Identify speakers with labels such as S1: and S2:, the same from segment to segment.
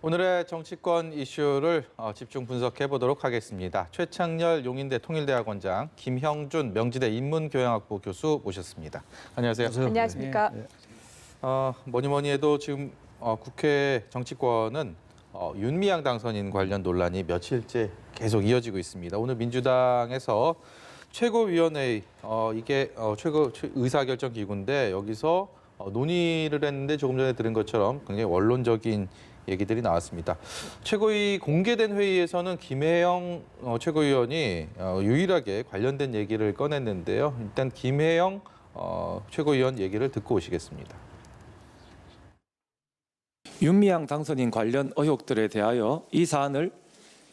S1: 오늘의 정치권 이슈를 집중 분석해 보도록 하겠습니다. 최창렬 용인대 통일대학원장, 김형준 명지대 인문교양학부 교수 모셨습니다. 안녕하세요.
S2: 안녕하십니까.
S1: 뭐니 해도 지금 국회 정치권은 윤미향 당선인 관련 논란이 며칠째 계속 이어지고 있습니다. 오늘 민주당에서 최고위원회의, 이게 최고 의사결정 기구인데 여기서 논의를 했는데 조금 전에 들은 것처럼 굉장히 원론적인 얘기들이 나왔습니다. 최고위 공개된 회의에서는 김혜영 최고위원이 유일하게 관련된 얘기를 꺼냈는데요. 일단 김혜영 최고위원 얘기를 듣고 오시겠습니다.
S3: 윤미향 당선인 관련 의혹들에 대하여 이 사안을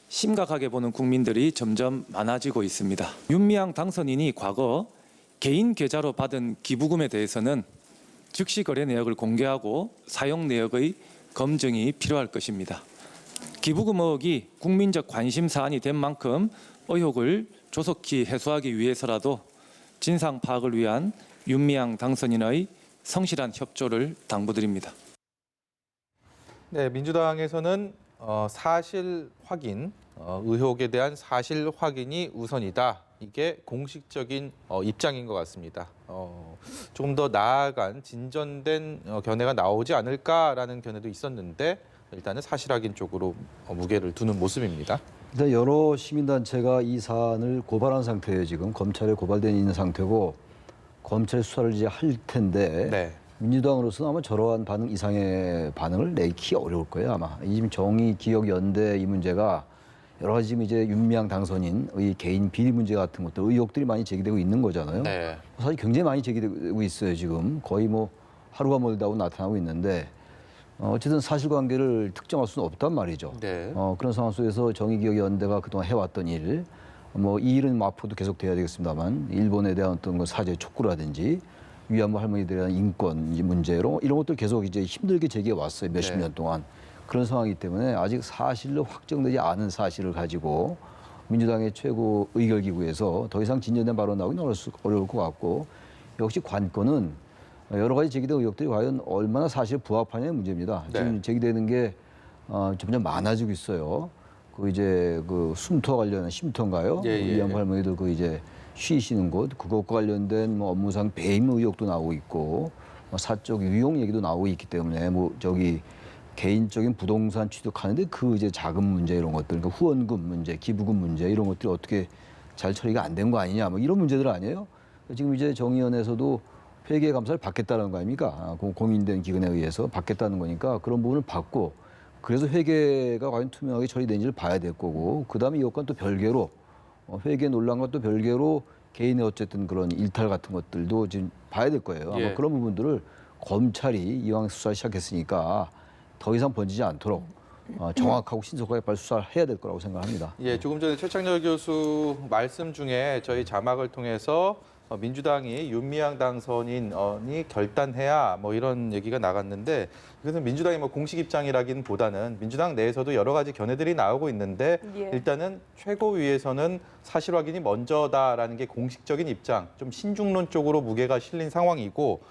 S3: 심각하게 보는 국민들이 점점 많아지고 있습니다. 윤미향 당선인이 과거 개인 계좌로 받은 기부금에 대해서는 즉시 거래 내역을 공개하고 사용 내역의 검증이 필요할 것입니다. 기부금 의혹이 국민적 관심 사안이 된 만큼 의혹을 조속히 해소하기 위해서라도 진상 파악을 위한 윤미향 당선인의 성실한 협조를 당부드립니다.
S1: 네, 민주당에서는 사실 확인, 의혹에 대한 사실 확인이 우선이다. 이게 공식적인 입장인 것 같습니다. 조금 더 나아간 진전된 견해가 나오지 않을까라는 견해도 있었는데 일단은 사실 확인 쪽으로 무게를 두는 모습입니다.
S4: 일단 여러 시민단체가 이 사안을 고발한 상태예요. 지금 검찰에 고발돼 있는 상태고 검찰 수사를 이제 할 텐데
S1: 네.
S4: 민주당으로서는 아마 저러한 반응 이상의 반응을 내기 어려울 거예요. 아마 이 지금 정의기억연대 이 문제가 여러 가지 지금 이제 윤미향 당선인의 개인 비리 문제 같은 것들 의혹들이 많이 제기되고 있는 거잖아요.
S1: 네.
S4: 사실 굉장히 많이 제기되고 있어요. 지금 거의 뭐 하루가 멀다고 나타나고 있는데 어쨌든 사실관계를 특정할 수는 없단 말이죠.
S1: 네.
S4: 그런 상황 속에서 정의기억연대가 그동안 해왔던 일, 뭐 이 일은 뭐 앞으로도 계속 돼야 되겠습니다만 일본에 대한 어떤 사죄 촉구라든지 위안부 할머니들에 대한 인권 문제로 이런 것들 계속 이제 힘들게 제기해 왔어요. 몇십
S1: 네.
S4: 년 동안. 그런 상황이기 때문에 아직 사실로 확정되지 않은 사실을 가지고 민주당의 최고 의결기구에서 더 이상 진전된 발언 나오기는 어려울 것 같고 역시 관건은 여러 가지 제기된 의혹들이 과연 얼마나 사실에 부합하냐의 문제입니다.
S1: 네.
S4: 지금 제기되는 게 점점 많아지고 있어요. 그 이제 그 숨터 관련한 쉼터인가요?
S1: 예, 예.
S4: 위안부 할머니들 그 이제 쉬시는 곳 그것과 관련된 뭐 업무상 배임 의혹도 나오고 있고 사적 유용 얘기도 나오고 있기 때문에 뭐 저기 개인적인 부동산 취득하는데 그 이제 자금 문제 이런 것들, 그러니까 후원금 문제, 기부금 문제 이런 것들이 어떻게 잘 처리가 안 된 거 아니냐, 뭐 이런 문제들 아니에요? 지금 이제 정의연에서도 회계 감사를 받겠다는 거 아닙니까? 공인된 기관에 의해서 받겠다는 거니까 그런 부분을 받고 그래서 회계가 과연 투명하게 처리된지를 봐야 될 거고 그 다음에 이것과는 또 별개로 회계 논란과 또 별개로 개인의 어쨌든 그런 일탈 같은 것들도 지금 봐야 될 거예요. 아마
S1: 예.
S4: 그런 부분들을 검찰이 이왕 수사 시작했으니까 더 이상 번지지 않도록 정확하고 신속하게 빨리 수사를 해야 될 거라고 생각합니다.
S1: 예, 조금 전에 최창렬 교수 말씀 중에 저희 자막을 통해서 민주당이 윤미향 당선인이 결단해야 뭐 이런 얘기가 나갔는데 그래서 민주당이 뭐 공식 입장이라기보다는 민주당 내에서도 여러 가지 견해들이 나오고 있는데
S2: 예.
S1: 일단은 최고위에서는 사실 확인이 먼저다라는 게 공식적인 입장, 좀 신중론 쪽으로 무게가 실린 상황이고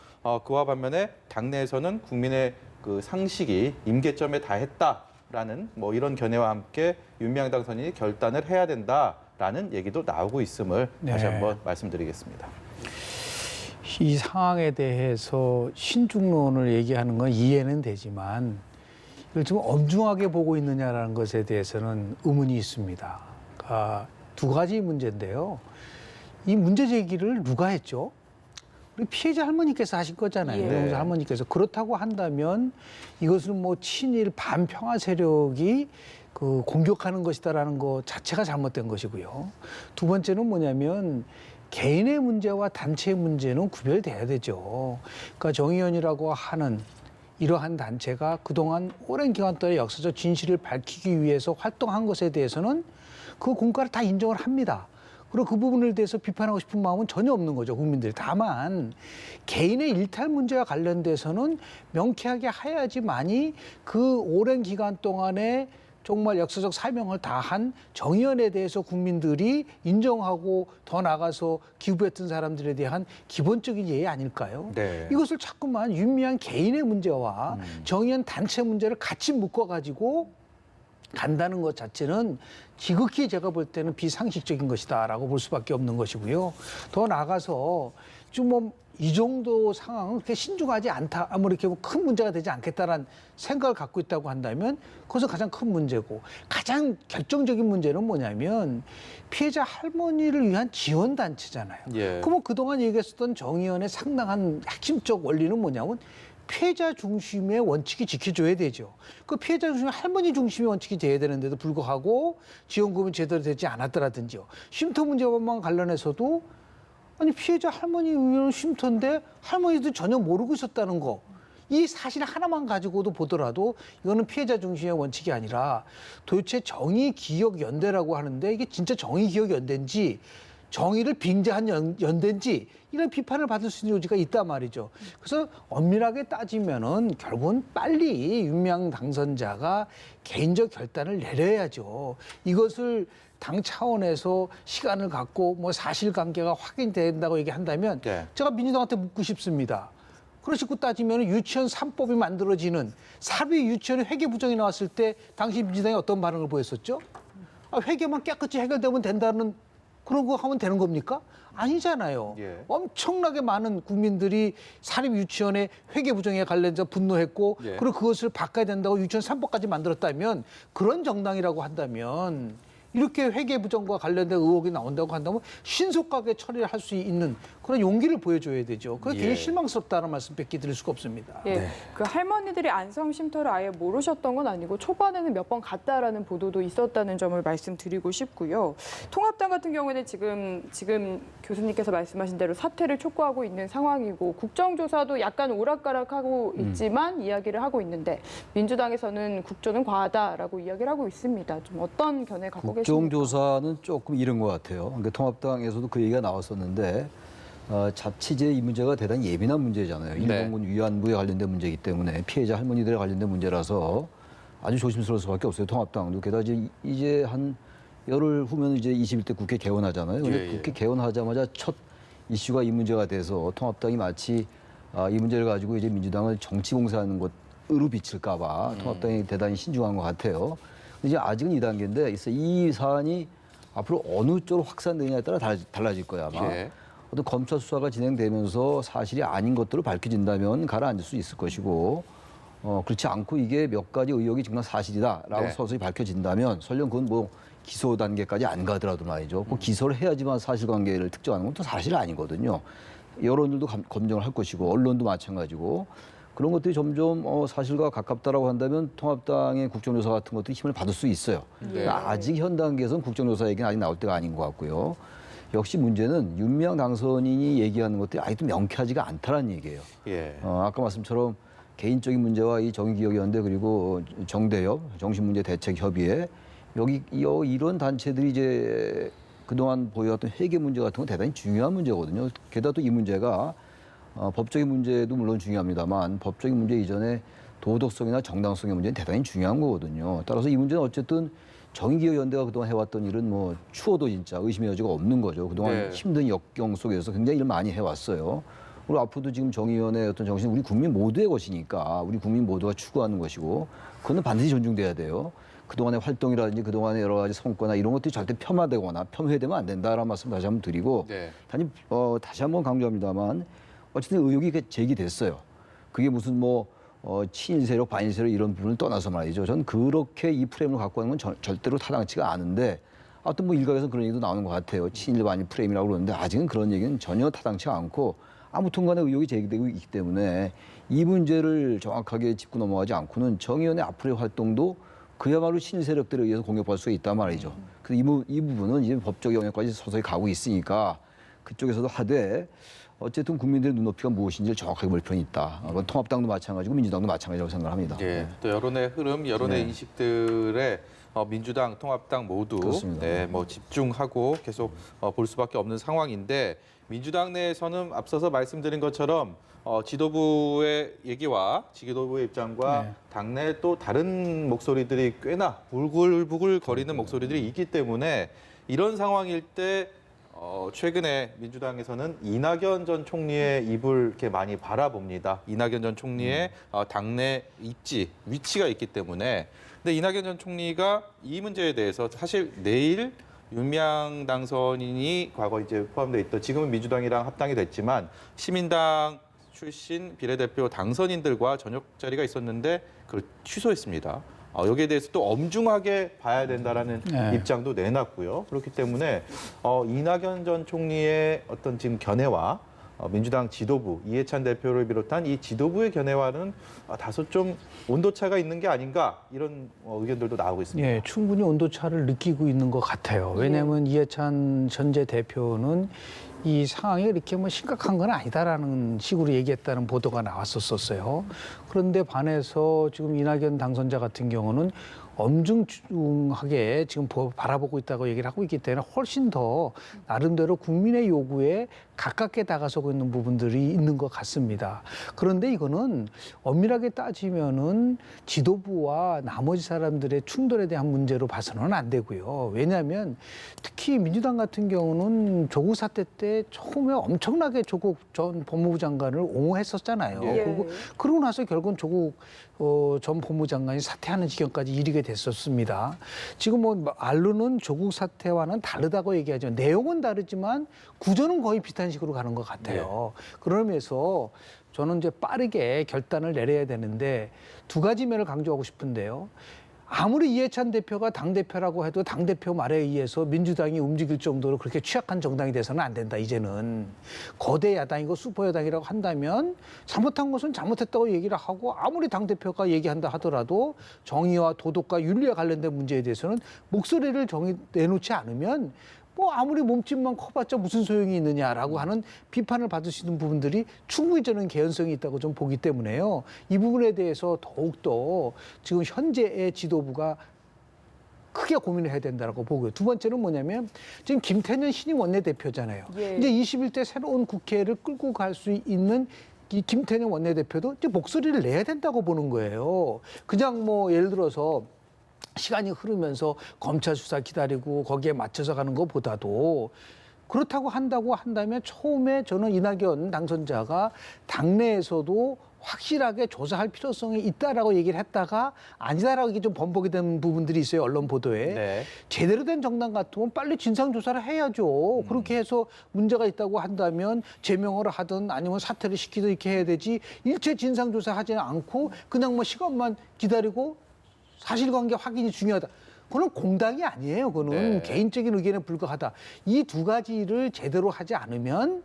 S1: 그와 반면에 당내에서는 국민의 그 상식이 임계점에 달했다라는 뭐 이런 견해와 함께 윤미향 당선인이 결단을 해야 된다라는 얘기도 나오고 있음을 다시 한번 말씀드리겠습니다.
S5: 이 상황에 대해서 신중론을 얘기하는 건 이해는 되지만 이걸 좀 엄중하게 보고 있느냐라는 것에 대해서는 의문이 있습니다. 두 가지 문제인데요. 이 문제 제기를 누가 했죠? 우리 피해자 할머니께서 하신 거잖아요.
S2: 예.
S5: 노영자 할머니께서. 그렇다고 한다면 이것은 뭐 친일 반평화 세력이 그 공격하는 것이다라는 것 자체가 잘못된 것이고요. 두 번째는 뭐냐면 개인의 문제와 단체의 문제는 구별돼야 되죠. 그러니까 정의연이라고 하는 이러한 단체가 그동안 오랜 기간 동안 역사적 진실을 밝히기 위해서 활동한 것에 대해서는 그 공과를 다 인정을 합니다. 그리고 그 부분에 대해서 비판하고 싶은 마음은 전혀 없는 거죠, 국민들이. 다만 개인의 일탈 문제와 관련돼서는 명쾌하게 해야지만이 그 오랜 기간 동안에 정말 역사적 사명을 다한 정의연에 대해서 국민들이 인정하고 더 나아가서 기부했던 사람들에 대한 기본적인 예의 아닐까요?
S1: 네.
S5: 이것을 자꾸만 윤미향 개인의 문제와 정의연 단체 문제를 같이 묶어가지고 간다는 것 자체는 지극히 제가 볼 때는 비상식적인 것이다라고 볼 수밖에 없는 것이고요. 더 나아가서 좀 뭐 이 정도 상황은 그렇게 신중하지 않다, 뭐 이렇게 큰 문제가 되지 않겠다라는 생각을 갖고 있다고 한다면 그것은 가장 큰 문제고, 가장 결정적인 문제는 뭐냐면 피해자 할머니를 위한 지원 단체잖아요.
S1: 예.
S5: 그러면 그동안 얘기했었던 정의연의 상당한 핵심적 원리는 뭐냐면 피해자 중심의 원칙이 지켜줘야 되죠. 그 피해자 중심의 할머니 중심의 원칙이 돼야 되는데도 불구하고 지원금이 제대로 되지 않았더라든지요. 쉼터 문제만 관련해서도 아니 피해자 할머니 의견은 쉼터인데 할머니도 전혀 모르고 있었다는 거. 이 사실 하나만 가지고도 보더라도 이거는 피해자 중심의 원칙이 아니라 도대체 정의기억연대라고 하는데 이게 진짜 정의기억연대인지 정의를 빙자한 연대인지 이런 비판을 받을 수 있는 요지가 있단 말이죠. 그래서 엄밀하게 따지면은 결국은 빨리 윤미향 당선자가 개인적 결단을 내려야죠. 이것을 당 차원에서 시간을 갖고 뭐 사실관계가 확인된다고 얘기한다면
S1: 네.
S5: 제가 민주당한테 묻고 싶습니다. 그러시고 따지면 유치원 3법이 만들어지는 사비 유치원의 회계 부정이 나왔을 때 당시 민주당이 어떤 반응을 보였었죠? 아, 회계만 깨끗이 해결되면 된다는 그런 거 하면 되는 겁니까? 아니잖아요.
S1: 예.
S5: 엄청나게 많은 국민들이 사립 유치원의 회계 부정에 관련해서 분노했고
S1: 예.
S5: 그리고 그것을 바꿔야 된다고 유치원 3법까지 만들었다면 그런 정당이라고 한다면 이렇게 회계 부정과 관련된 의혹이 나온다고 한다면 신속하게 처리를 할 수 있는 그런 용기를 보여줘야 되죠. 그게 굉장히
S1: 예.
S5: 실망스럽다는 말씀밖에 드릴 수가 없습니다.
S2: 예, 그 할머니들이 안성 쉼터를 아예 모르셨던 건 아니고 초반에는 몇 번 갔다라는 보도도 있었다는 점을 말씀드리고 싶고요. 통합당 같은 경우에는 지금 교수님께서 말씀하신 대로 사퇴를 촉구하고 있는 상황이고 국정조사도 약간 오락가락하고 있지만 이야기를 하고 있는데 민주당에서는 국조는 과하다라고 이야기를 하고 있습니다. 좀 어떤 견해 갖고 계십니까?
S4: 국정조사는 조금 이른 것 같아요. 그러니까 통합당에서도 그 얘기가 나왔었는데 자치제 이 문제가 대단히 예민한 문제잖아요. 일본군 위안부에 관련된 문제이기 때문에 피해자 할머니들에 관련된 문제라서 아주 조심스러울 수밖에 없어요. 통합당도 게다가 이제 한 열흘 후면 이제 21대 국회 개원하잖아요. 근데
S1: 예, 예.
S4: 국회 개원하자마자 첫 이슈가 이 문제가 돼서 통합당이 마치 이 문제를 가지고 이제 민주당을 정치 공세하는 것으로 비칠까봐 통합당이 대단히 신중한 것 같아요. 근데 이제 아직은 2단계인데 이 사안이 앞으로 어느 쪽으로 확산되느냐에 따라 달라질 거야 아마.
S1: 예.
S4: 어떤 검찰 수사가 진행되면서 사실이 아닌 것들을 밝혀진다면 가라앉을 수 있을 것이고 그렇지 않고 이게 몇 가지 의혹이 정말 사실이다라고
S1: 네.
S4: 서서히 밝혀진다면 설령 그건 뭐 기소 단계까지 안 가더라도 말이죠. 꼭 기소를 해야지만 사실관계를 특정하는 건 또 사실이 아니거든요. 여론들도 검증을 할 것이고 언론도 마찬가지고 그런 것들이 점점 사실과 가깝다라고 한다면 통합당의 국정조사 같은 것들이 힘을 받을 수 있어요. 그러니까 아직 현 단계에서는 국정조사 얘기는 아직 나올 때가 아닌 것 같고요. 역시 문제는 윤미향 당선인이 얘기하는 것들이 아직도 명쾌하지가 않다는 얘기예요.
S1: 예.
S4: 아까 말씀처럼 개인적인 문제와 이 정의기억연대 그리고 정대협, 정신문제대책협의회 이런 단체들이 이제 그동안 보여왔던 회계 문제 같은 건 대단히 중요한 문제거든요. 게다가 또 이 문제가 법적인 문제도 물론 중요합니다만 법적인 문제 이전에 도덕성이나 정당성의 문제는 대단히 중요한 거거든요. 따라서 이 문제는 어쨌든 정의기억연대가 그동안 해왔던 일은 뭐 추워도 진짜 의심의 여지가 없는 거죠. 그동안
S1: 네.
S4: 힘든 역경 속에서 굉장히 일을 많이 해왔어요. 그리고 앞으로도 지금 정의연의 어떤 정신은 우리 국민 모두의 것이니까 우리 국민 모두가 추구하는 것이고 그거는 반드시 존중돼야 돼요. 그동안의 활동이라든지 그동안의 여러 가지 성과나 이런 것들이 절대 폄하되거나 폄훼되면 안 된다라는 말씀 다시 한번 드리고
S1: 네.
S4: 다시 한번 강조합니다만 어쨌든 의혹이 제기됐어요. 그게 무슨 뭐 친일 세력, 반일 세력 이런 부분을 떠나서 말이죠. 전 그렇게 이 프레임을 갖고 하는 건 절대로 타당치가 않은데 아무튼 뭐 일각에서는 그런 얘기도 나오는 것 같아요. 친일, 반일 프레임이라고 그러는데 아직은 그런 얘기는 전혀 타당치가 않고 아무튼 간에 의혹이 제기되고 있기 때문에 이 문제를 정확하게 짚고 넘어가지 않고는 정의연의 앞으로의 활동도 그야말로 친일 세력들에 의해서 공격받을 수가 있단 말이죠. 그래서 이 부분은 이제 법적 영역까지 서서히 가고 있으니까 그쪽에서도 하되 어쨌든 국민들의 눈높이가 무엇인지를 정확하게 볼 필요는 있다. 그건 통합당도 마찬가지고 민주당도 마찬가지라고 생각합니다.
S1: 예. 또 여론의 흐름, 여론의
S4: 네.
S1: 인식들에 민주당, 통합당 모두
S4: 그렇습니다.
S1: 뭐 집중하고 계속 볼 수밖에 없는 상황인데 민주당 내에서는 앞서서 말씀드린 것처럼 지도부의 얘기와 지도부의 입장과
S5: 네.
S1: 당내 또 다른 목소리들이 꽤나 부글부글 거리는 목소리들이 있기 때문에 이런 상황일 때 최근에 민주당에서는 이낙연 전 총리의 입을 이렇게 많이 바라봅니다. 이낙연 전 총리의 당내 입지, 위치가 있기 때문에. 근데 이낙연 전 총리가 이 문제에 대해서 사실 내일 윤미향 당선인이 과거 이제 포함돼 있던 지금은 민주당이랑 합당이 됐지만 시민당 출신 비례대표 당선인들과 저녁 자리가 있었는데 그걸 취소했습니다. 여기에 대해서 또 엄중하게 봐야 된다라는
S5: 네.
S1: 입장도 내놨고요. 그렇기 때문에 이낙연 전 총리의 어떤 지금 견해와 민주당 지도부 이해찬 대표를 비롯한 이 지도부의 견해와는 다소 좀 온도차가 있는 게 아닌가 이런 의견들도 나오고 있습니다.
S5: 예, 충분히 온도차를 느끼고 있는 것 같아요. 왜냐하면 이해찬 전제 대표는 이 상황이 이렇게 뭐 심각한 건 아니다라는 식으로 얘기했다는 보도가 나왔었어요. 그런데 반해서 지금 이낙연 당선자 같은 경우는 엄중하게 지금 바라보고 있다고 얘기를 하고 있기 때문에 훨씬 더 나름대로 국민의 요구에 가깝게 다가서고 있는 부분들이 있는 것 같습니다. 그런데 이거는 엄밀하게 따지면은 지도부와 나머지 사람들의 충돌에 대한 문제로 봐서는 안 되고요. 왜냐하면 특히 민주당 같은 경우는 조국 사태 때 처음에 엄청나게 조국 전 법무부 장관을 옹호했었잖아요.
S2: 예.
S5: 그러고 나서 결국은 조국 전 법무부 장관이 사퇴하는 지경까지 이르게 됐었습니다. 지금 뭐 알루는 조국 사퇴와는 다르다고 얘기하죠. 내용은 다르지만 구조는 거의 비슷한 식으로 가는 것 같아요. 그러면서 저는 이제 빠르게 결단을 내려야 되는데 두 가지 면을 강조하고 싶은데요. 아무리 이해찬 대표가 당대표라고 해도 당대표 말에 의해서 민주당이 움직일 정도로 그렇게 취약한 정당이 돼서는 안 된다, 이제는. 거대 야당이고 슈퍼 야당이라고 한다면 잘못한 것은 잘못했다고 얘기를 하고 아무리 당대표가 얘기한다 하더라도 정의와 도덕과 윤리와 관련된 문제에 대해서는 목소리를 내놓지 않으면 뭐 아무리 몸집만 커봤자 무슨 소용이 있느냐라고 하는 비판을 받으시는 부분들이 충분히 저는 개연성이 있다고 좀 보기 때문에요. 이 부분에 대해서 더욱더 지금 현재의 지도부가 크게 고민을 해야 된다고 보고요. 두 번째는 뭐냐면 지금 김태년 신임 원내대표잖아요.
S2: 예.
S5: 이제 21대 새로운 국회를 끌고 갈 수 있는 이 김태년 원내대표도 이제 목소리를 내야 된다고 보는 거예요. 그냥 뭐 예를 들어서 시간이 흐르면서 검찰 수사 기다리고 거기에 맞춰서 가는 것보다도 그렇다고 한다면 처음에 저는 이낙연 당선자가 당내에서도 확실하게 조사할 필요성이 있다라고 얘기를 했다가 아니다라고 이게 좀 번복이 된 부분들이 있어요. 언론 보도에.
S1: 네.
S5: 제대로 된 정당 같으면 빨리 진상조사를 해야죠. 그렇게 해서 문제가 있다고 한다면 제명을 하든 아니면 사퇴를 시키든 이렇게 해야 되지 일체 진상조사하지는 않고 그냥 뭐 시간만 기다리고 사실관계 확인이 중요하다. 그건 공당이 아니에요. 그거는
S1: 네.
S5: 개인적인 의견에 불과하다. 이 두 가지를 제대로 하지 않으면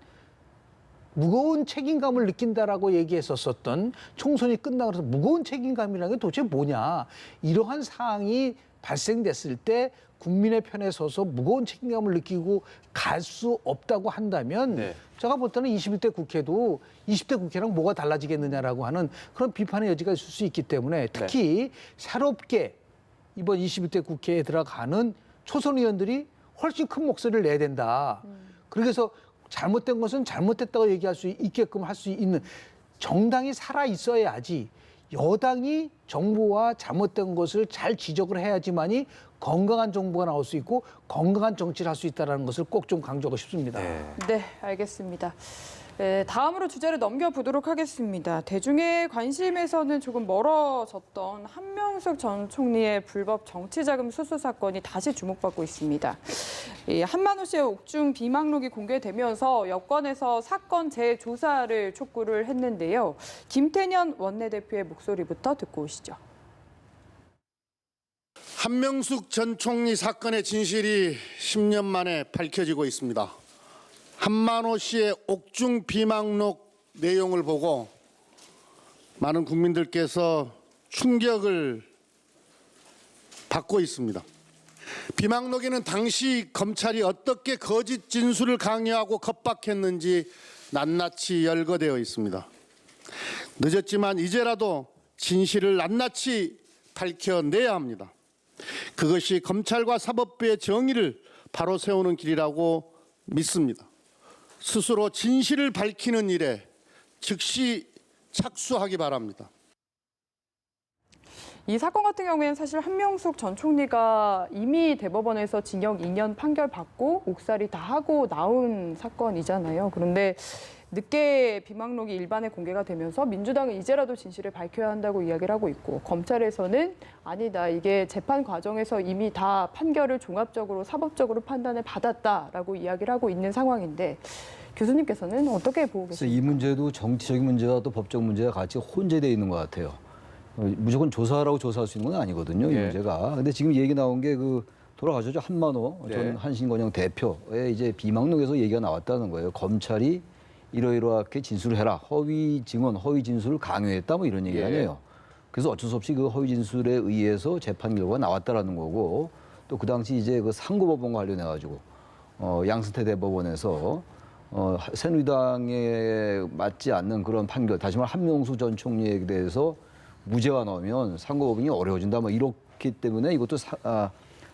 S5: 무거운 책임감을 느낀다라고 얘기했었던 총선이 끝나고 나서 무거운 책임감이라는 게 도대체 뭐냐. 이러한 사항이 발생됐을 때 국민의 편에 서서 무거운 책임감을 느끼고 갈 수 없다고 한다면
S1: 네.
S5: 제가 볼 때는 21대 국회도 20대 국회랑 뭐가 달라지겠느냐라고 하는 그런 비판의 여지가 있을 수 있기 때문에 특히 새롭게 이번 21대 국회에 들어가는 초선 의원들이 훨씬 큰 목소리를 내야 된다. 그래서 잘못된 것은 잘못됐다고 얘기할 수 있게끔 할 수 있는 정당이 살아 있어야지 여당이 정부와 잘못된 것을 잘 지적을 해야지만이 건강한 정부가 나올 수 있고 건강한 정치를 할 수 있다는 것을 꼭 좀 강조하고 싶습니다.
S2: 네, 알겠습니다. 네, 다음으로 주제를 넘겨보도록 하겠습니다. 대중의 관심에서는 조금 멀어졌던 한명숙 전 총리의 불법 정치자금 수수 사건이 다시 주목받고 있습니다. 이 한만호 씨의 옥중 비망록이 공개되면서 여권에서 사건 재조사를 촉구를 했는데요. 김태년 원내대표의 목소리부터 듣고 오시죠.
S6: 한명숙 전 총리 사건의 진실이 10년 만에 밝혀지고 있습니다. 한만호 씨의 옥중 비망록 내용을 보고 많은 국민들께서 충격을 받고 있습니다. 비망록에는 당시 검찰이 어떻게 거짓 진술을 강요하고 겁박했는지 낱낱이 열거되어 있습니다. 늦었지만 이제라도 진실을 낱낱이 밝혀내야 합니다. 그것이 검찰과 사법부의 정의를 바로 세우는 길이라고 믿습니다. 스스로 진실을 밝히는 일에 즉시 착수하기 바랍니다.
S2: 이 사건 같은 경우에는 사실 한명숙 전 총리가 이미 대법원에서 징역 2년 판결 받고 옥살이 다 하고 나온 사건이잖아요. 그런데 늦게 비망록이 일반에 공개가 되면서 민주당은 이제라도 진실을 밝혀야 한다고 이야기를 하고 있고, 검찰에서는 아니다, 이게 재판 과정에서 이미 다 판결을 종합적으로 사법적으로 판단을 받았다라고 이야기를 하고 있는 상황인데, 교수님께서는 어떻게 보고
S4: 그래서
S2: 계십니까?
S4: 이 문제도 정치적인 문제와 또 법적 문제가 같이 혼재되어 있는 것 같아요. 무조건 조사하라고 조사할 수 있는 건 아니거든요, 이
S1: 예.
S4: 문제가. 근데 지금 얘기 나온 게 그 돌아가셨죠, 한만호
S1: 네.
S4: 전 한신건영 대표의 이제 비망록에서 얘기가 나왔다는 거예요. 검찰이 이러이러하게 진술을 해라. 허위 증언, 허위 진술을 강요했다, 뭐 이런 얘기
S1: 예.
S4: 아니에요. 그래서 어쩔 수 없이 그 허위 진술에 의해서 재판 결과가 나왔다라는 거고, 또 그 당시 이제 그 상고법원과 관련해 가지고 양승태 대법원에서 새누리당에 맞지 않는 그런 판결, 다시 말해 한명수 전 총리에 대해서 무죄가 나오면 상고법원이 어려워진다, 뭐 이렇기 때문에 이것도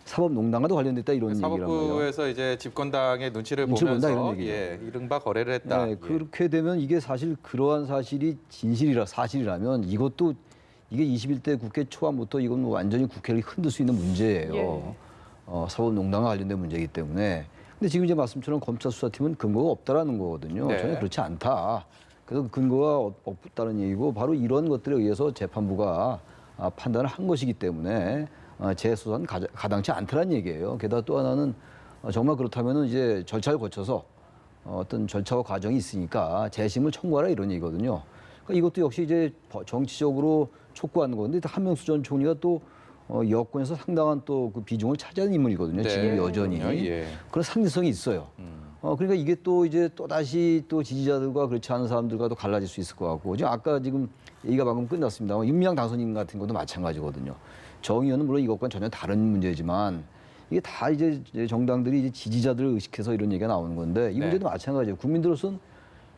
S4: 사법농단과도 관련됐다, 이런 얘기란 말이에요.
S1: 사법부에서 이제 집권당의 눈치를
S4: 눈치를 본다,
S1: 보면서
S4: 이런 얘기예요.
S1: 예, 이른바 거래를 했다.
S4: 네,
S1: 예.
S4: 그렇게 되면 이게 사실 그러한 사실이 사실이라면 이것도 이게 21대 국회 초반부터 이건 뭐 완전히 국회를 흔들 수 있는 문제예요.
S2: 예.
S4: 사법농단과 관련된 문제이기 때문에. 근데 지금 이제 말씀처럼 검찰 수사팀은 근거가 없다라는 거거든요.
S1: 네.
S4: 전혀 그렇지 않다. 그래서 근거가 없다는 얘기고, 바로 이런 것들에 의해서 재판부가 판단을 한 것이기 때문에 재수사는 가당치 않다는 얘기예요. 게다가 또 하나는 정말 그렇다면 이제 절차를 거쳐서 어떤 절차와 과정이 있으니까 재심을 청구하라, 이런 얘기거든요. 그러니까 이것도 역시 이제 정치적으로 촉구하는 건데, 한명수 전 총리가 또 여권에서 상당한 또 그 비중을 차지하는 인물이거든요.
S1: 네.
S4: 지금 여전히
S1: 예.
S4: 그런 상징성이 있어요. 그러니까 이게 또 이제 또 다시 또 지지자들과 그렇지 않은 사람들과도 갈라질 수 있을 것 같고, 지금 아까 지금 얘기가 방금 끝났습니다만 윤미향 당선인 같은 것도 마찬가지거든요. 정의원은 물론 이것과는 전혀 다른 문제지만 이게 다 이제 정당들이 이제 지지자들을 의식해서 이런 얘기가 나오는 건데, 이
S1: 네.
S4: 문제도 마찬가지예요. 국민들로서는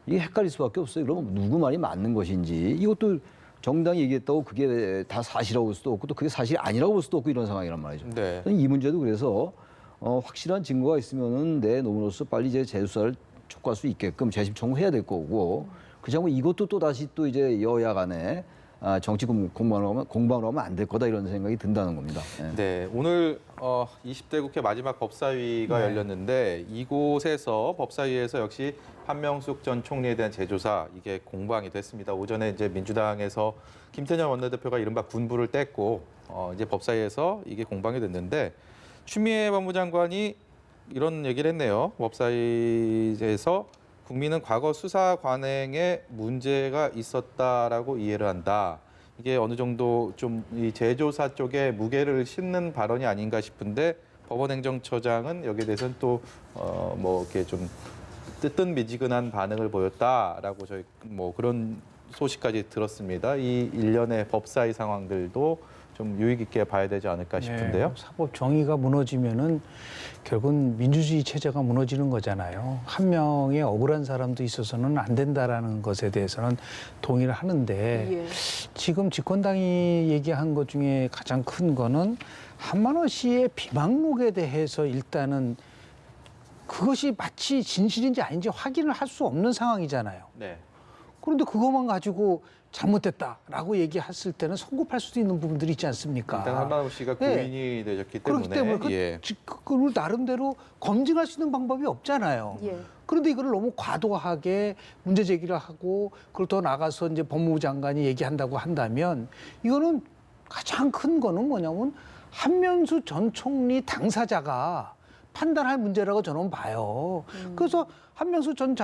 S4: 이게 헷갈릴 수밖에 없어요. 그럼 누구 말이 맞는 것인지, 이것도 정당이 얘기했다고 그게 다 사실이라고 볼 수도 없고, 또 그게 사실이 아니라고 볼 수도 없고, 이런 상황이란 말이죠.
S1: 네.
S4: 이 문제도 그래서 확실한 증거가 있으면은 내놓음으로써 빨리 이제 재수사를 촉구할 수 있게끔 재심 청구해야 될 거고, 그렇지 않고 이것도 또 다시 또 이제 여야 간에 정치 공방으로 하면 안 될 거다, 이런 생각이 든다는 겁니다. 예.
S1: 네, 오늘 20대 국회 마지막 법사위가 열렸는데, 이곳에서 법사위에서 역시 한명숙 전 총리에 대한 재조사, 이게 공방이 됐습니다. 오전에 이제 민주당에서 김태년 원내대표가 이른바 군부를 뗐고 이제 법사위에서 이게 공방이 됐는데, 추미애 법무장관이 이런 얘기를 했네요. 법사위에서 국민은 과거 수사 관행에 문제가 있었다라고 이해를 한다. 이게 어느 정도 좀 이 재조사 쪽에 무게를 싣는 발언이 아닌가 싶은데, 법원행정처장은 여기에 대해서는 또 뭐 이렇게 좀 뜨뜻미지근한 반응을 보였다라고 저희 뭐 그런 소식까지 들었습니다. 이 일련의 법사위 상황들도 좀 유익 있게 봐야 되지 않을까 싶은데요.
S5: 네, 사법 정의가 무너지면은 결국은 민주주의 체제가 무너지는 거잖아요. 한 명의 억울한 사람도 있어서는 안 된다라는 것에 대해서는 동의를 하는데,
S2: 예.
S5: 지금 집권당이 얘기한 것 중에 가장 큰 거는 한만호 씨의 비망록에 대해서 일단은 그것이 마치 진실인지 아닌지 확인을 할 수 없는 상황이잖아요.
S1: 네.
S5: 그런데 그것만 가지고 잘못됐다라고 얘기했을 때는 성급할 수도 있는 부분들이 있지 않습니까?
S1: 일단 한만호 씨가
S5: 네.
S1: 고인이 되셨기
S5: 그렇기
S1: 때문에
S5: 때문에
S1: 예.
S5: 그걸 나름대로 검증할 수 있는 방법이 없잖아요.
S2: 예.
S5: 그런데 이걸 너무 과도하게 문제 제기를 하고, 그걸 더 나가서 이제 법무부 장관이 얘기한다고 한다면, 이거는 가장 큰 거는 뭐냐면 한명수 전 총리 당사자가 판단할 문제라고 저는 봐요. 그래서 한명수 전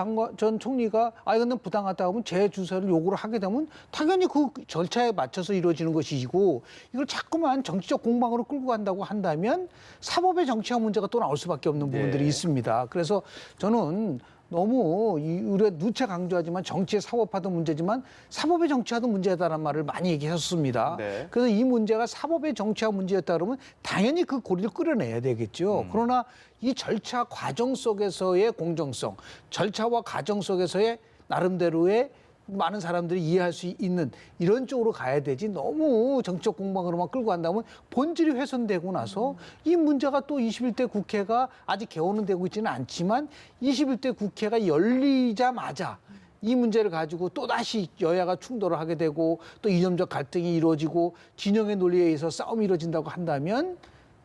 S5: 총리가 이건 부당하다고 하면 재조사를 요구를 하게 되면 당연히 그 절차에 맞춰서 이루어지는 것이고, 이걸 자꾸만 정치적 공방으로 끌고 간다고 한다면 사법의 정치화 문제가 또 나올 수밖에 없는 부분들이
S1: 네.
S5: 있습니다. 그래서 저는 너무 우리가 누차 강조하지만 정치의 사법화도 문제지만 사법의 정치화도 문제다라는 말을 많이 얘기했었습니다.
S1: 네.
S5: 그래서 이 문제가 사법의 정치화 문제였다 그러면 당연히 그 고리를 끌어내야 되겠죠. 그러나 이 절차 과정 속에서의 공정성, 절차와 과정 속에서의 나름대로의 많은 사람들이 이해할 수 있는 이런 쪽으로 가야 되지 너무 정치적 공방으로만 끌고 간다면 본질이 훼손되고 나서 이 문제가 또 21대 국회가 아직 개원은 되고 있지는 않지만 21대 국회가 열리자마자 이 문제를 가지고 또다시 여야가 충돌을 하게 되고 또 이념적 갈등이 이루어지고 진영의 논리에 의해서 싸움이 이루어진다고 한다면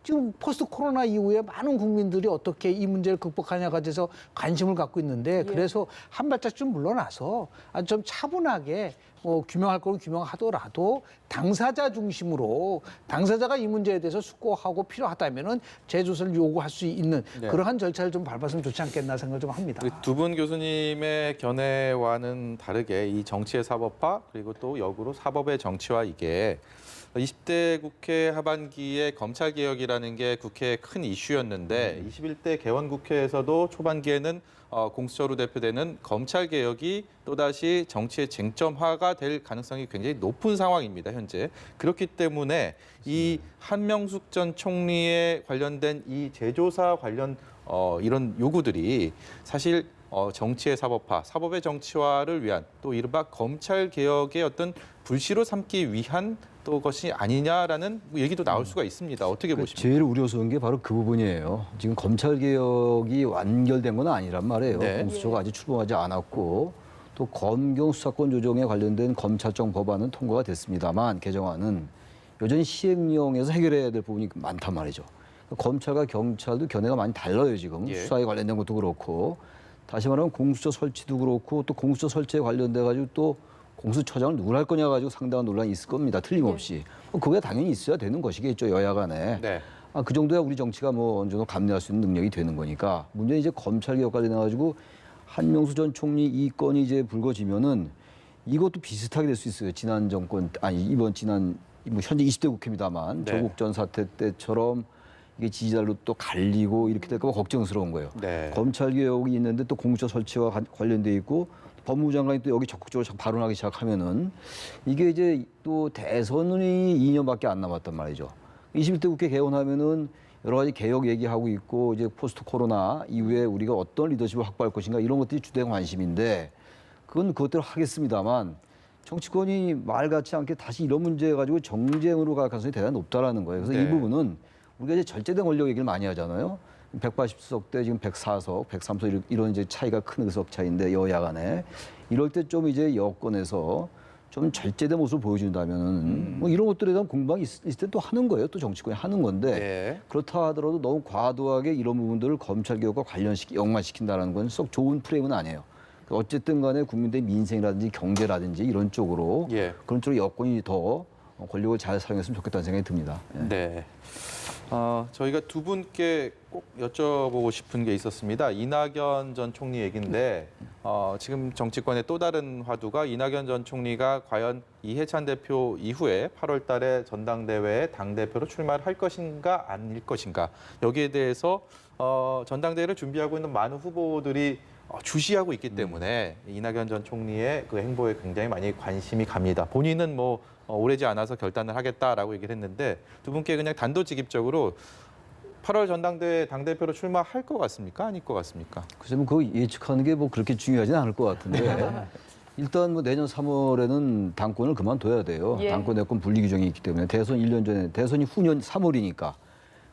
S5: 지금 포스트 코로나 이후에 많은 국민들이 어떻게 이 문제를 극복하냐가 돼서 관심을 갖고 있는데 그래서 한 발짝 좀 물러나서 아주 좀 차분하게 규명할 거는 규명하더라도 당사자 중심으로 당사자가 이 문제에 대해서 숙고하고 필요하다면은 재조사를 요구할 수 있는 그러한 절차를 좀 밟았으면 좋지 않겠나 생각을 좀 합니다.
S1: 두 분 교수님의 견해와는 다르게 이 정치의 사법화 그리고 또 역으로 사법의 정치화 이게 20대 국회 하반기에 검찰개혁이라는 게 국회의 큰 이슈였는데 21대 개원국회에서도 초반기에는 공수처로 대표되는 검찰개혁이 또다시 정치의 쟁점화가 될 가능성이 굉장히 높은 상황입니다, 현재. 그렇기 때문에 이 한명숙 전 총리에 관련된 이 재조사 관련 이런 요구들이 사실 정치의 사법화, 사법의 정치화를 위한 또 이른바 검찰개혁의 어떤 불씨로 삼기 위한 또 것이 아니냐라는 얘기도 나올 수가 있습니다. 어떻게 보십니까?
S4: 제일 우려스러운 게 바로 그 부분이에요. 지금 검찰 개혁이 완결된 건 아니란 말이에요.
S1: 네.
S4: 공수처가 아직 출범하지 않았고 또 검경 수사권 조정에 관련된 검찰청 법안은 통과가 됐습니다만 개정안은 여전히 시행령에서 해결해야 될 부분이 많단 말이죠. 검찰과 경찰도 견해가 많이 달라요 지금. 수사에 관련된 것도 그렇고 다시 말하면 공수처 설치도 그렇고 또 공수처 설치에 관련돼 가지고 또 공수처장을 누굴 할 거냐 가지고 상당한 논란이 있을 겁니다. 틀림없이. 그게 당연히 있어야 되는 것이겠죠. 여야 간에.
S1: 네.
S4: 그 정도야 우리 정치가 뭐 어느 정도 감내할 수 있는 능력이 되는 거니까. 문제는 이제 검찰개혁 관련해 가지고 한명수 전 총리 이 건이 이제 불거지면은 이것도 비슷하게 될 수 있어요. 지난 정권 지난 뭐 현재 20대 국회입니다만
S1: 네.
S4: 조국 전 사태 때처럼 이게 지지자로 또 갈리고 이렇게 될까 봐 걱정스러운 거예요.
S1: 네.
S4: 검찰개혁이 있는데 또 공수처 설치와 관련돼 있고 법무부 장관이 또 여기 적극적으로 발언하기 시작하면은 이게 이제 또 대선이 2년밖에 안 남았단 말이죠. 21대 국회 개원하면은 여러 가지 개혁 얘기하고 있고 이제 포스트 코로나 이후에 우리가 어떤 리더십을 확보할 것인가 이런 것들이 주된 관심인데 그건 그것대로 하겠습니다만 정치권이 말 같지 않게 다시 이런 문제 가지고 정쟁으로 갈 가능성이 대단히 높다라는 거예요. 그래서
S1: 네.
S4: 이 부분은 우리가 이제 절제된 권력 얘기를 많이 하잖아요. 180석 대 지금 104석, 103석 이런 이제 차이가 큰 의석 차이인데 여야 간에 이럴 때 좀 이제 여권에서 좀 절제된 모습을 보여준다면은 뭐 이런 것들에 대한 공방이 있을 때 또 하는 거예요. 또 정치권이 하는 건데
S1: 네.
S4: 그렇다 하더라도 너무 과도하게 이런 부분들을 검찰개혁과 연관시킨다는 건 썩 좋은 프레임은 아니에요. 어쨌든 간에 국민들의 민생이라든지 경제라든지 이런 쪽으로 그런 쪽으로 여권이 더 권력을 잘 사용했으면 좋겠다는 생각이 듭니다.
S1: 네. 저희가 두 분께 꼭 여쭤보고 싶은 게 있었습니다. 이낙연 전 총리 얘기인데 지금 정치권의 또 다른 화두가 이낙연 전 총리가 과연 이해찬 대표 이후에 8월 달에 전당대회에 당대표로 출마를 할 것인가 아닐 것인가 여기에 대해서 전당대회를 준비하고 있는 많은 후보들이 주시하고 있기 때문에 이낙연 전 총리의 그 행보에 굉장히 많이 관심이 갑니다. 본인은 뭐 오래지 않아서 결단을 하겠다라고 얘기를 했는데 두 분께 그냥 단도직입적으로 8월 전당대회 당대표로 출마할 것 같습니까? 아닐 것 같습니까?
S4: 글쎄 뭐 그거 예측하는 게 뭐 그렇게 중요하지는 않을 것 같은데 일단 뭐 내년 3월에는 당권을 그만둬야 돼요. 당권 내권 분리 규정이 있기 때문에 대선 1년 전에 대선이 후년 3월이니까.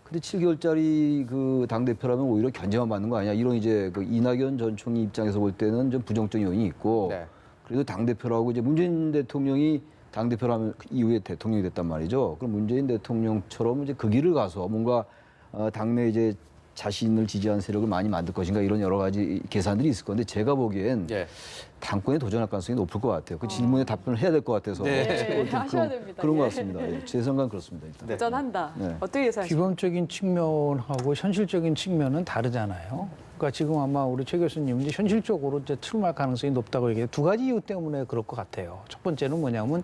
S4: 근데 7개월짜리 그 당대표라면 오히려 견제만 받는 거 아니야. 이런 이제 그 이낙연 전 총리 입장에서 볼 때는 좀 부정적 요인이 있고 그래도 당대표라고 이제 문재인 대통령이 당대표라면 이후에 대통령이 됐단 말이죠. 그럼 문재인 대통령처럼 이제 그 길을 가서 뭔가 당내 이제 자신을 지지하는 세력을 많이 만들 것인가 이런 여러 가지 계산들이 있을 건데 제가 보기엔 당권에 도전할 가능성이 높을 것 같아요. 그 질문에 답변을 해야 될 것 같아서
S2: 하셔야 됩니다.
S4: 그런 것 같습니다. 제 생각은 그렇습니다. 일단.
S2: 도전한다.
S4: 네.
S2: 어떻게 예상하십니까?
S5: 규범적인 측면하고 현실적인 측면은 다르잖아요. 그러니까 지금 아마 우리 최 교수님 이제 현실적으로 이제 출마할 가능성이 높다고 얘기해요. 두 가지 이유 때문에 그럴 것 같아요. 첫 번째는 뭐냐면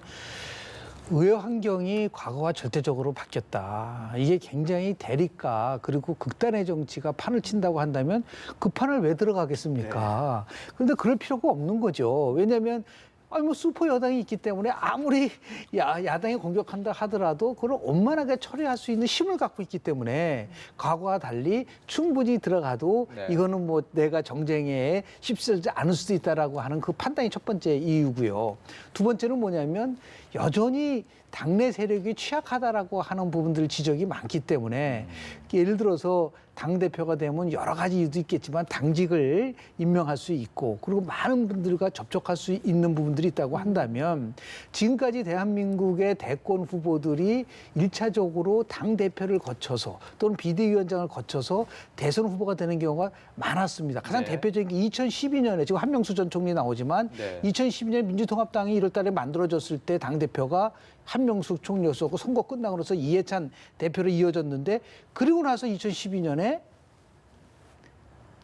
S5: 의회 환경이 과거와 절대적으로 바뀌었다. 이게 굉장히 대립과 그리고 극단의 정치가 판을 친다고 한다면 그 판을 왜 들어가겠습니까? 그런데 그럴 필요가 없는 거죠. 왜냐하면 아니 뭐 슈퍼 여당이 있기 때문에 아무리 야당이 공격한다 하더라도 그걸 원만하게 처리할 수 있는 힘을 갖고 있기 때문에 과거와 달리 충분히 들어가도
S1: 네.
S5: 이거는 뭐 내가 정쟁에 휩쓸지 않을 수도 있다라고 하는 그 판단이 첫 번째 이유고요. 두 번째는 뭐냐면 여전히 당내 세력이 취약하다라고 하는 부분들 지적이 많기 때문에 예를 들어서 당대표가 되면 여러 가지 이유도 있겠지만 당직을 임명할 수 있고 그리고 많은 분들과 접촉할 수 있는 부분들이 있다고 한다면 지금까지 대한민국의 대권 후보들이 일차적으로 당대표를 거쳐서 또는 비대위원장을 거쳐서 대선 후보가 되는 경우가 많았습니다. 가장
S1: 네.
S5: 대표적인 게 2012년에 지금 한명수 전 총리 나오지만
S1: 네.
S5: 2012년 민주통합당이 1월 달에 만들어졌을 때 당대표가 한명수 총리였었고 선거 끝나고 나서 이해찬 대표로 이어졌는데 그리고 나서 2012년에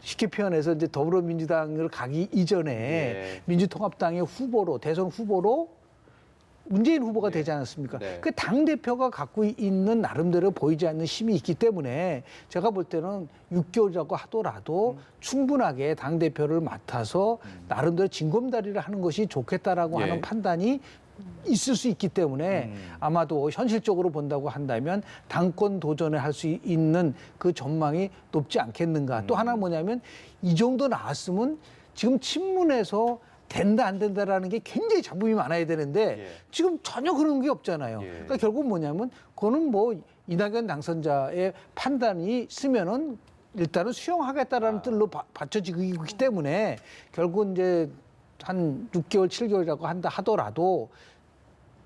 S5: 쉽게 표현해서 이제 더불어민주당을 가기 이전에
S1: 예.
S5: 민주통합당의 후보로 대선 후보로 문재인 후보가 되지 않았습니까?
S1: 네.
S5: 그 당대표가 갖고 있는 나름대로 보이지 않는 힘이 있기 때문에 제가 볼 때는 6개월이라고 하더라도 충분하게 당대표를 맡아서 나름대로 징검다리를 하는 것이 좋겠다라고
S1: 예.
S5: 하는 판단이 있을 수 있기 때문에 아마도 현실적으로 본다고 한다면 당권 도전을 할 수 있는 그 전망이 높지 않겠는가. 또 하나 뭐냐면 이 정도 나왔으면 지금 친문에서 된다 안 된다라는 게 굉장히 잡음이 많아야 되는데
S1: 예.
S5: 지금 전혀 그런 게 없잖아요.
S1: 예.
S5: 그러니까 결국 뭐냐면 그거는 뭐 이낙연 당선자의 판단이 있으면은 일단은 수용하겠다라는 뜻로 받쳐지고 있기 때문에 결국 이제 한 6개월, 7개월이라고 한다 하더라도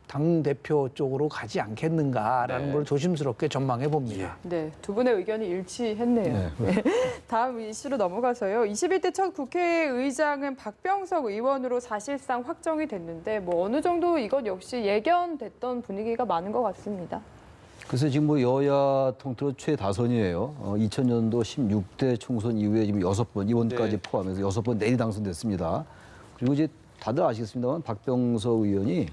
S5: 당대표 쪽으로 가지 않겠는가라는
S1: 네.
S5: 걸 조심스럽게 전망해 봅니다.
S2: 네, 두 분의 의견이 일치했네요. 네. 다음 이슈로 넘어가서요. 21대 첫 국회의장은 박병석 의원으로 사실상 확정이 됐는데 뭐 어느 정도 이것 역시 예견됐던 분위기가 많은 것 같습니다.
S4: 그래서 지금 뭐 여야 통틀어 최다선이에요. 2000년도 16대 총선 이후에 지금 6번, 이번까지
S1: 네.
S4: 포함해서 6번 내리 당선됐습니다. 그리고 이제 다들 아시겠습니다만 박병석 의원이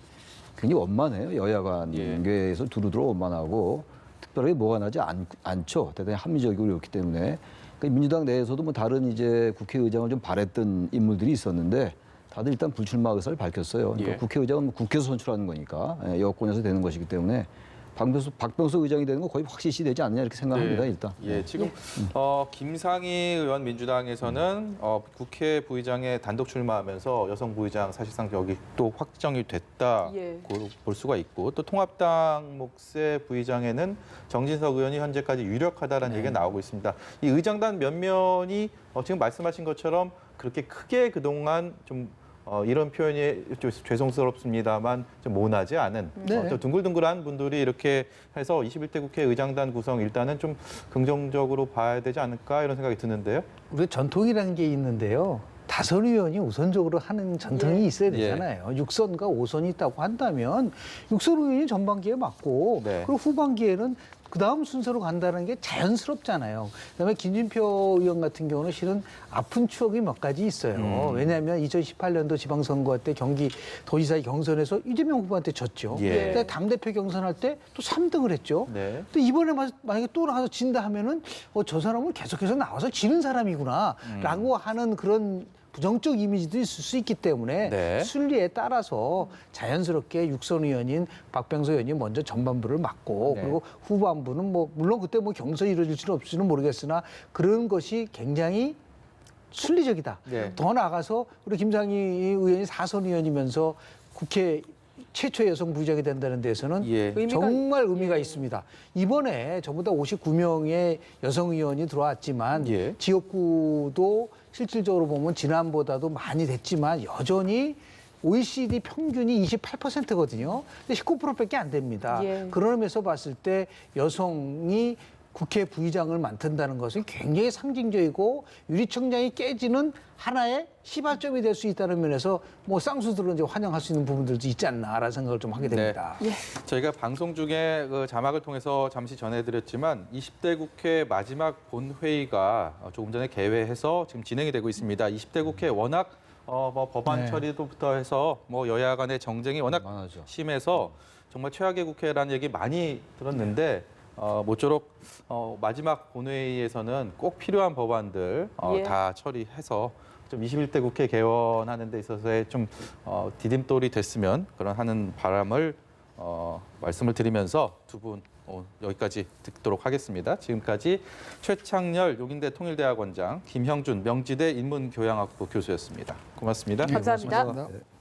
S4: 굉장히 원만해요. 여야 관계에서 두루두루 원만하고 특별하게 뭐가 나지 않죠. 대단히 합리적이고 그렇기 때문에 그러니까 민주당 내에서도 뭐 다른 이제 국회의장을 좀 바랬던 인물들이 있었는데 다들 일단 불출마 의사를 밝혔어요. 그러니까
S1: 예.
S4: 국회의장은 뭐 국회에서 선출하는 거니까 여권에서 되는 것이기 때문에 박병석 의장이 되는 거 거의 확실시 되지 않느냐 이렇게 생각합니다.
S1: 네.
S4: 일단.
S1: 예, 지금 김상희 의원 민주당에서는 국회 부의장에 단독 출마하면서 여성 부의장 사실상 여기 또 확정이 됐다
S2: 예.
S1: 볼 수가 있고 또 통합당 몫의 부의장에는 정진석 의원이 현재까지 유력하다라는 얘기가 나오고 있습니다. 이 의장단 면면이 지금 말씀하신 것처럼 그렇게 크게 그동안 좀 이런 표현이 좀 죄송스럽습니다만 좀 모나지 않은
S5: 네.
S1: 또 둥글둥글한 분들이 이렇게 해서 21대 국회 의장단 구성 일단은 좀 긍정적으로 봐야 되지 않을까 이런 생각이 드는데요.
S5: 우리가 전통이라는 게 있는데요. 다선 의원이 우선적으로 하는 전통이 있어야
S1: 예.
S5: 되잖아요. 6선과 5선이 있다고 한다면 6선 의원이 전반기에 맞고
S1: 네.
S5: 그리고 후반기에는 그 다음 순서로 간다는 게 자연스럽잖아요. 그다음에 김진표 의원 같은 경우는 실은 아픈 추억이 몇 가지 있어요. 왜냐하면 2018년도 지방선거 때 경기도지사 경선에서 이재명 후보한테 졌죠.
S1: 예.
S5: 근데 당대표 경선할 때 또 3등을 했죠.
S1: 네.
S5: 또 이번에 만약에 또 나가서 진다 하면은 저 사람은 계속해서 나와서 지는 사람이구나라고 하는 그런 부정적 이미지도 있을 수 있기 때문에
S1: 네.
S5: 순리에 따라서 자연스럽게 육선 의원인 박병석 의원이 먼저 전반부를 맡고
S1: 네.
S5: 그리고 후반부는 뭐 물론 그때 뭐 경선이 이루어질지는 없을지는 모르겠으나 그런 것이 굉장히 순리적이다.
S1: 네.
S5: 더 나아가서 우리 김상희 의원이 4선 의원이면서 국회 최초의 여성 부의장이 된다는 데서는
S1: 예.
S5: 정말 의미가 있습니다. 이번에 전부 다 59명의 여성 의원이 들어왔지만
S1: 예.
S5: 지역구도 실질적으로 보면 지난보다도 많이 됐지만 여전히 OECD 평균이 28%거든요. 근데 19%밖에 안 됩니다.
S2: 예.
S5: 그런 의미에서 봤을 때 여성이 국회 부의장을 맡는다는 것은 굉장히 상징적이고 유리천장이 깨지는 하나의 시발점이 될 수 있다는 면에서 뭐 쌍수들은 이제 환영할 수 있는 부분들도 있지 않나라는 생각을 좀 하게 됩니다.
S2: 예.
S1: 저희가 방송 중에 그 자막을 통해서 잠시 전해드렸지만 20대 국회 마지막 본회의가 조금 전에 개회해서 지금 진행이 되고 있습니다. 20대 국회 워낙 뭐 법안
S5: 네.
S1: 처리부터 해서 뭐 여야 간의 정쟁이 워낙
S4: 많아죠.
S1: 심해서 정말 최악의 국회라는 얘기 많이 들었는데 모쪼록 마지막 본회의에서는 꼭 필요한 법안들
S2: 예.
S1: 다 처리해서 좀 21대 국회 개원하는 데 있어서의 좀 디딤돌이 됐으면 그런 하는 바람을 말씀을 드리면서 두 분 여기까지 듣도록 하겠습니다. 지금까지 최창렬 용인대 통일대학원장, 김형준 명지대 인문교양학부 교수였습니다. 고맙습니다.
S2: 감사합니다.
S5: 고맙습니다.